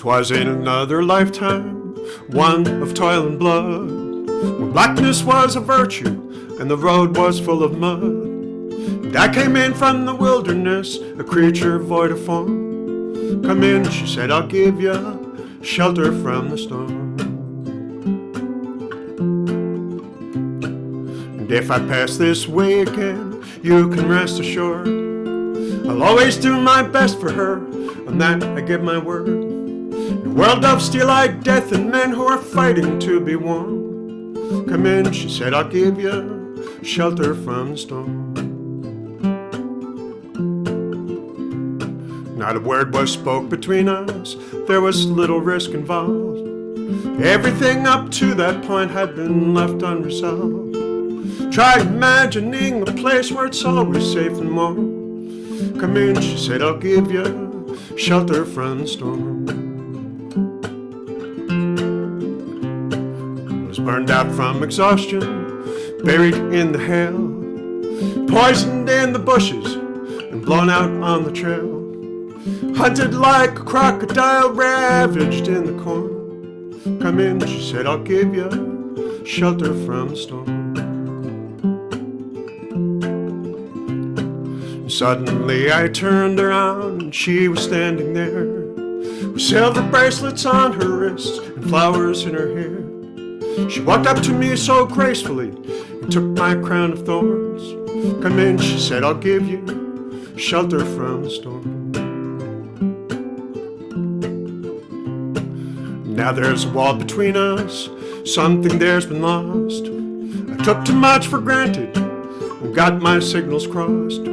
'Twas in another lifetime, one of toil and blood, when blackness was a virtue and the road was full of mud. And I came in from the wilderness, a creature void of form. Come in, she said, I'll give you shelter from the storm. And if I pass this way again, you can rest assured I'll always do my best for her, on that I give my word. The world of steel-eyed death and men who are fighting to be warm. Come in, she said, I'll give you shelter from the storm. Not a word was spoke between us, there was little risk involved. Everything up to that point had been left unresolved. Try imagining a place where it's always safe and warm. Come in, she said, I'll give you shelter from the storm. I was burned out from exhaustion, buried in the hail, poisoned in the bushes and blown out on the trail. Hunted like a crocodile, ravaged in the corn. Come in, she said, I'll give you shelter from the storm. Suddenly I turned around and she was standing there, with silver bracelets on her wrists and flowers in her hair. She walked up to me so gracefully and took my crown of thorns. Come in, she said, I'll give you shelter from the storm. Now there's a wall between us, something there's been lost. I took too much for granted and got my signals crossed,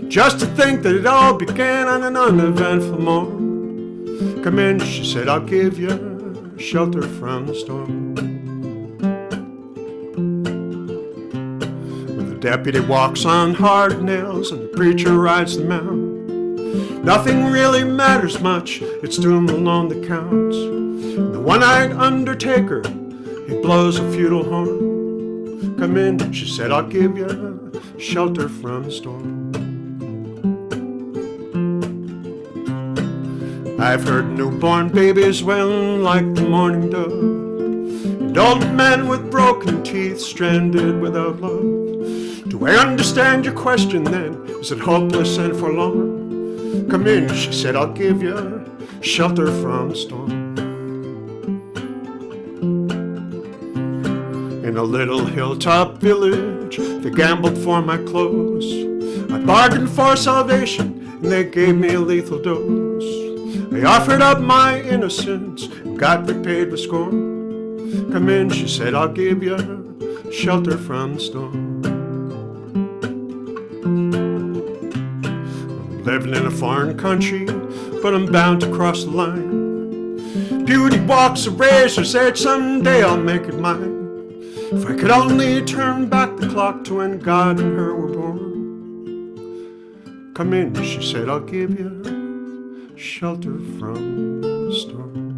just to think that it all began on an uneventful morn. Come in, she said, I'll give you shelter from the storm. When the deputy walks on hard nails and the preacher rides the mount, nothing really matters much, it's doom alone that counts. And the one-eyed undertaker, he blows a feudal horn. Come in, she said, I'll give you shelter from the storm. I've heard newborn babies wailing like the morning dove, and old men with broken teeth stranded without love. Do I understand your question then? Is it hopeless and forlorn? Come in, she said, I'll give you shelter from the storm. In a little hilltop village, they gambled for my clothes. I bargained for salvation, and they gave me a lethal dose. I offered up my innocence and got repaid with scorn. Come in, she said, I'll give you shelter from the storm. I'm living in a foreign country, but I'm bound to cross the line. Beauty walks a razor's edge, someday I'll make it mine. If I could only turn back the clock to when God and her were born. Come in, she said, I'll give you shelter from the storm.